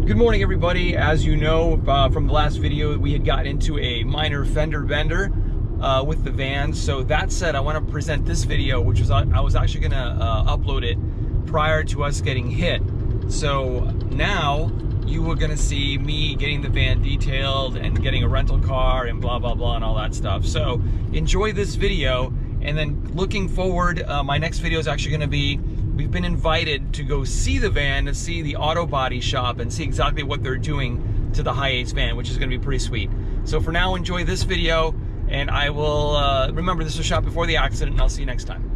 Good morning, everybody. As you know from the last video, we had gotten into a minor fender bender with the van. So that said, I want to present this video, which was I was actually going to upload it prior to us getting hit. So now you are going to see me getting the van detailed and getting a rental car and blah blah blah and all that stuff. So enjoy this video, and then looking forward, my next video is actually going to be, we've been invited to go see the van, to see the auto body shop and see exactly what they're doing to the Hiace van, which is going to be pretty sweet. So for now, enjoy this video, and I will remember this was shot before the accident, and I'll see you next time.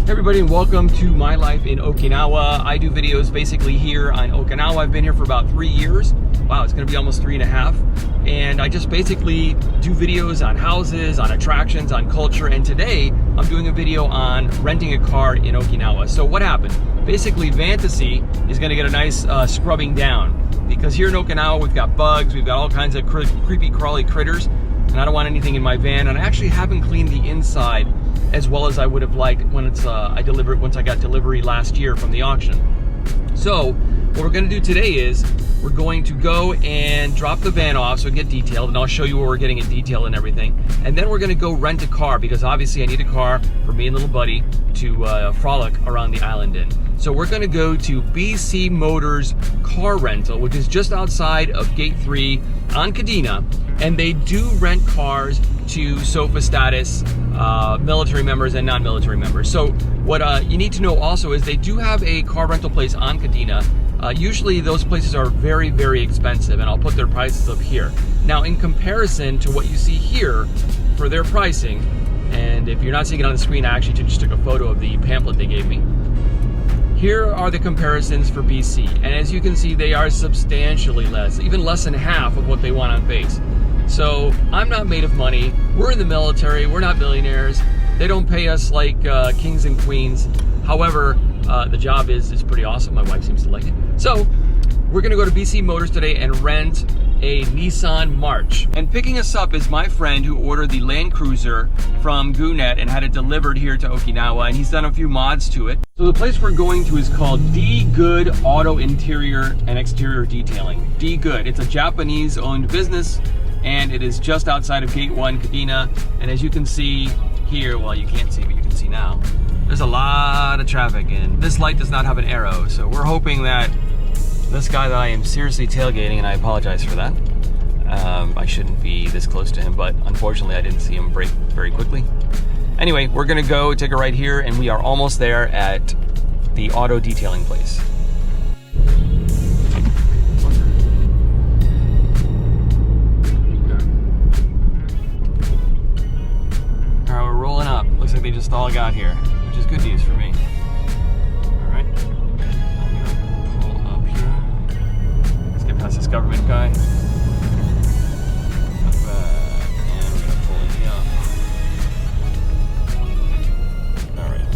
Everybody, and welcome to my life in Okinawa. I do videos basically here on Okinawa. I've been here for about 3 years. Wow, it's gonna be almost 3.5. And I just basically do videos on houses, on attractions, on culture. And today I'm doing a video on renting a car in Okinawa. So what happened? Basically, Fantasy is gonna get a nice scrubbing down, because here in Okinawa we've got bugs, we've got all kinds of creepy crawly critters, and I don't want anything in my van. And I actually haven't cleaned the inside as well as I would have liked when it's once I got delivery last year from the auction. So what we're going to do today is we're going to go and drop the van off so we can get detailed, and I'll show you where we're getting it detailed and everything. And then we're going to go rent a car, because obviously I need a car for me and little buddy to frolic around the island in. So we're going to go to BC Motors Car Rental, which is just outside of Gate 3 on Kadena, and they do rent cars to SOFA status military members and non-military members. So what you need to know also is they do have a car rental place on Kadena. Usually those places are very, very expensive, and I'll put their prices up here. Now, in comparison to what you see here for their pricing, and if you're not seeing it on the screen, I actually just took a photo of the pamphlet they gave me. Here are the comparisons for BC, and as you can see, they are substantially less, even less than half of what they want on base. So I'm not made of money. We're in the military. We're not billionaires. They don't pay us like kings and queens. However, the job is pretty awesome. My wife seems to like it. So we're gonna go to BC Motors today and rent a Nissan March. And picking us up is my friend who ordered the Land Cruiser from Goo Net and had it delivered here to Okinawa, and he's done a few mods to it. So the place we're going to is called D Good Auto Interior and Exterior Detailing. D Good. It's a Japanese owned business, and it is just outside of Gate 1 Kadena. And as you can see here, well, you can't see, but you can see now, there's a lot of traffic, and this light does not have an arrow. So we're hoping that this guy that I am seriously tailgating, and I apologize for that. I shouldn't be this close to him, but unfortunately I didn't see him brake very quickly. Anyway, we're gonna go take a right here, and we are almost there at the auto detailing place. All right, we're rolling up. Looks like they just all got here, which is good news for me. All right, I'm gonna pull up here. Let's get past this government guy. And we're gonna pull in here. All right.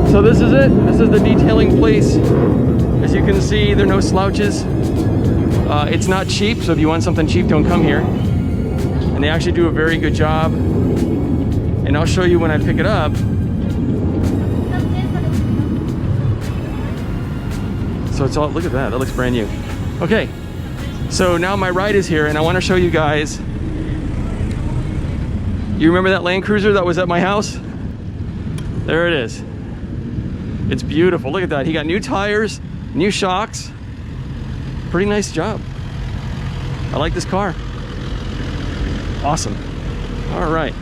So this is it. This is the detailing place. As you can see, there are no slouches. It's not cheap, so if you want something cheap, don't come here. And they actually do a very good job. And I'll show you when I pick it up. So it's all, look at that, that looks brand new. Okay, so now my ride is here, and I want to show you guys. You remember that Land Cruiser that was at my house? There it is. It's beautiful, look at that. He got new tires, new shocks. Pretty nice job. I like this car. Awesome. All right.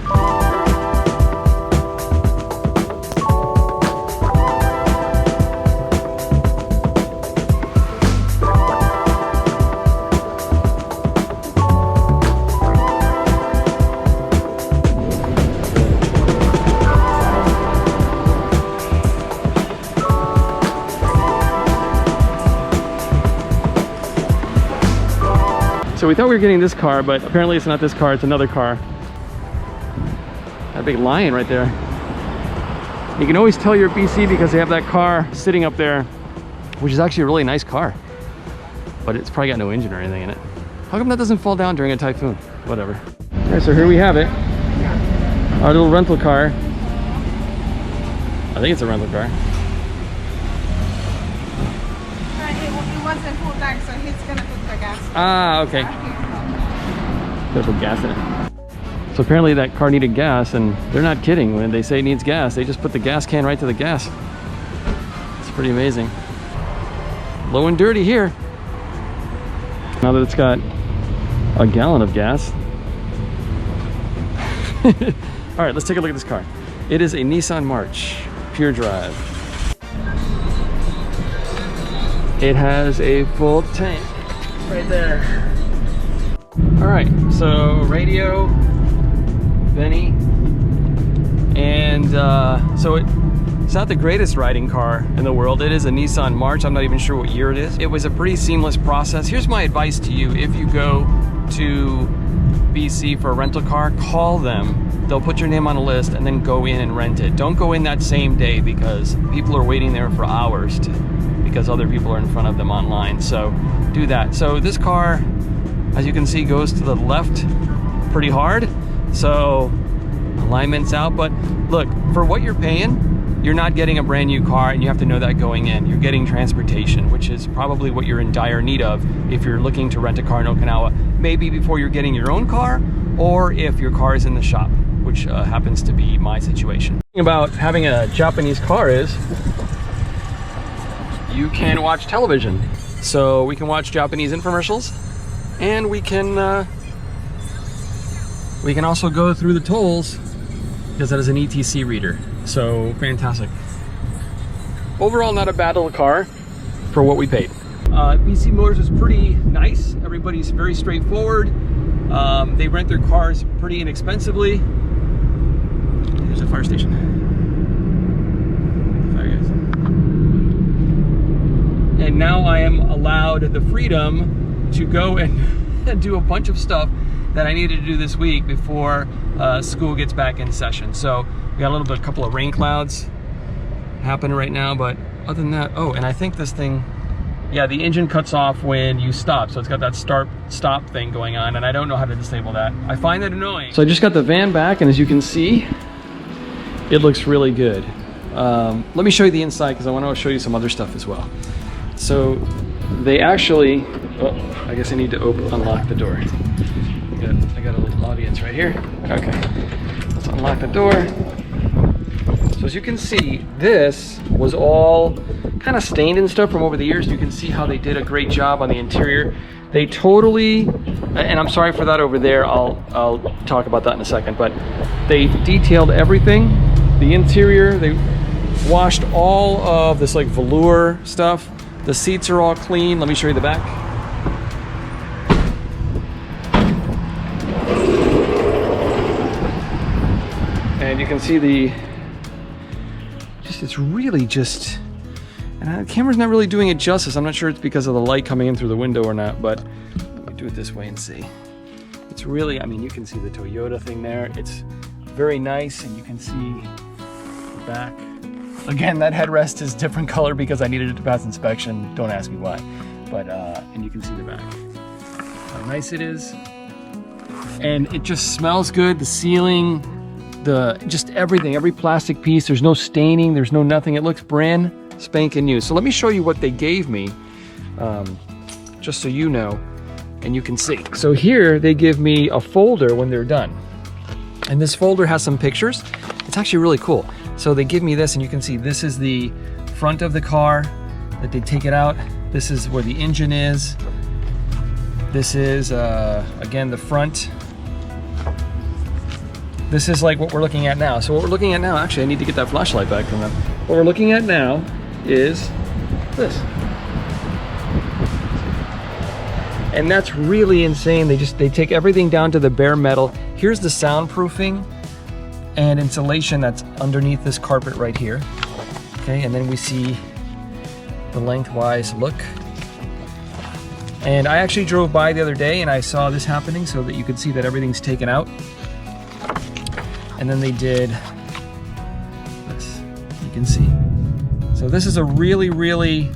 so we thought we were getting this car, but apparently it's not this car, it's another car. That big lion right there. You can always tell you're at BC because they have that car sitting up there, which is actually a really nice car. But it's probably got no engine or anything in it. How come that doesn't fall down during a typhoon? Whatever. All right, so here we have it. Our little rental car. I think it's a rental car. It wasn't full tank, so he's gonna put the gas. Ah, okay. Gotta put gas in it. So apparently that car needed gas, and they're not kidding when they say it needs gas. They just put the gas can right to the gas. It's pretty amazing. Low and dirty here. Now that it's got a gallon of gas. All right, let's take a look at this car. It is a Nissan March, pure drive. It has a full tank right there. All right, so radio, Benny, and so it's not the greatest riding car in the world. It is a Nissan March. I'm not even sure what year it is. It was a pretty seamless process. Here's my advice to you. If you go to BC for a rental car, call them. They'll put your name on a list and then go in and rent it. Don't go in that same day because people are waiting there for hours because other people are in front of them online. So do that. So this car, as you can see, goes to the left pretty hard. So alignment's out, but look, for what you're paying, you're not getting a brand new car, and you have to know that going in. You're getting transportation, which is probably what you're in dire need of if you're looking to rent a car in Okinawa. Maybe before you're getting your own car, or if your car is in the shop, which happens to be my situation. The thing about having a Japanese car is you can watch television. So we can watch Japanese infomercials, and we can also go through the tolls because that is an ETC reader. So fantastic. Overall, not a bad little car for what we paid. BC Motors is pretty nice. Everybody's very straightforward. They rent their cars pretty inexpensively. There's a fire station. Fire guys. And now I am allowed the freedom to go and do a bunch of stuff that I needed to do this week before school gets back in session. So we got a couple of rain clouds happening right now, but other than that, oh, and I think this thing, yeah, the engine cuts off when you stop. So it's got that stop thing going on, and I don't know how to disable that. I find it annoying. So I just got the van back, and as you can see, it looks really good. Let me show you the inside because I want to show you some other stuff as well. So they actually, oh, I guess I need to unlock the door. I got a little audience right here. Okay, let's unlock the door. So as you can see, this was all kind of stained and stuff from over the years. You can see how they did a great job on the interior. They totally, and I'm sorry for that over there, I'll talk about that in a second, but they detailed everything. The interior, they washed all of this like velour stuff. The seats are all clean. Let me show you the back. And you can see it's really just, and the camera's not really doing it justice. I'm not sure it's because of the light coming in through the window or not, but let me do it this way and see. It's really, I mean, you can see the Toyota thing there. It's very nice, and you can see the back. Again, that headrest is different color because I needed it to pass inspection. Don't ask me why. But, and you can see the back. How nice it is. And it just smells good. The ceiling, just everything, every plastic piece. There's no staining, there's no nothing. It looks brand spanking new. So let me show you what they gave me, just so you know, and you can see. So here they give me a folder when they're done. And this folder has some pictures. It's actually really cool. So they give me this, and you can see this is the front of the car that they take it out. This is where the engine is. This is, again, the front. This is like what we're looking at now. So what we're looking at now, actually I need to get that flashlight back from them. What we're looking at now is this. And that's really insane. They take everything down to the bare metal. Here's the soundproofing and insulation that's underneath this carpet right here. Okay, and then we see the lengthwise look. And I actually drove by the other day and I saw this happening so that you could see that everything's taken out. And then they did this, you can see. So this is a really, really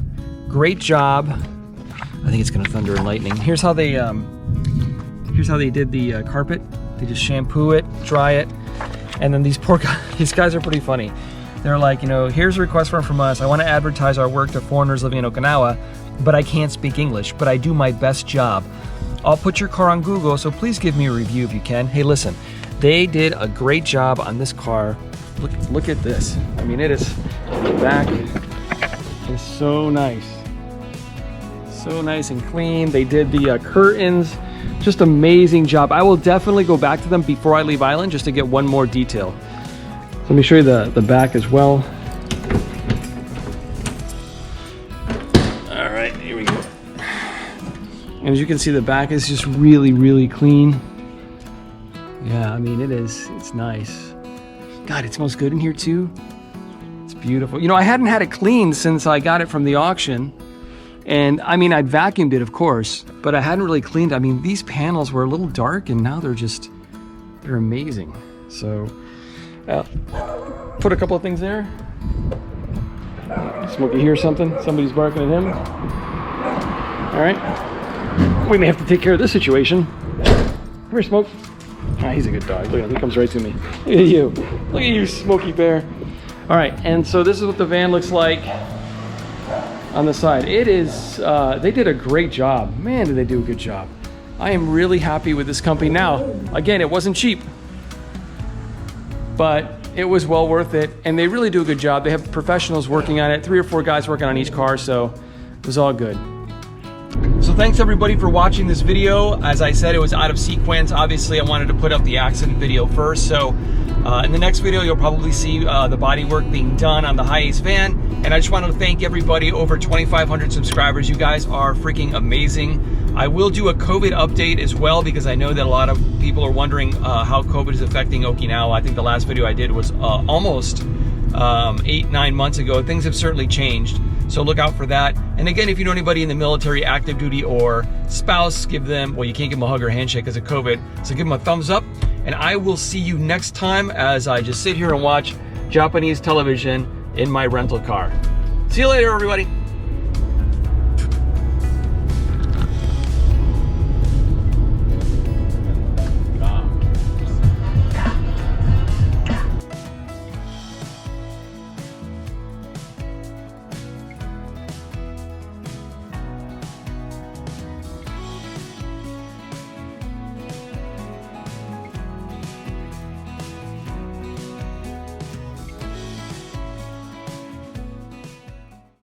great job. I think it's gonna thunder and lightning. Here's how they did the carpet. They just shampoo it, dry it, and then these poor guys, these guys are pretty funny. They're like, you know, here's a request from us. I want to advertise our work to foreigners living in Okinawa, but I can't speak English, but I do my best job. I'll put your car on Google, so please give me a review if you can. Hey, listen, they did a great job on this car. Look at this. I mean, it is, the back is so nice. So nice and clean. They did the curtains. Just amazing job. I will definitely go back to them before I leave island just to get one more detail. So let me show you the back as well. All right, here we go. And as you can see, the back is just really, really clean. Yeah, I mean, it's nice. God, it smells good in here too. It's beautiful. You know, I hadn't had it cleaned since I got it from the auction. And I mean, I'd vacuumed it, of course, but I hadn't really cleaned. I mean, these panels were a little dark and now they're amazing. So, put a couple of things there. Smokey hears something. Somebody's barking at him. All right. We may have to take care of this situation. Come here, Smoke. Ah, he's a good dog. Look at him. He comes right to me. Look at you. Look at you, Smokey Bear. All right. And so this is what the van looks like on the side. It is, they did a great job. Man, did they do a good job. I am really happy with this company. Now, again, it wasn't cheap, but it was well worth it. And they really do a good job. They have professionals working on it, 3 or 4 guys working on each car. So it was all good. So thanks everybody for watching this video. As I said, it was out of sequence. Obviously, I wanted to put up the accident video first. So in the next video, you'll probably see the body work being done on the Hiace van. And I just wanted to thank everybody, over 2,500 subscribers. You guys are freaking amazing. I will do a COVID update as well, because I know that a lot of people are wondering how COVID is affecting Okinawa. I think the last video I did was almost 8-9 months ago. Things have certainly changed, so look out for that. And again, if you know anybody in the military, active duty, or spouse, give them, well, you can't give them a hug or handshake because of COVID, so give them a thumbs up. And I will see you next time as I just sit here and watch Japanese television in my rental car. See you later, everybody.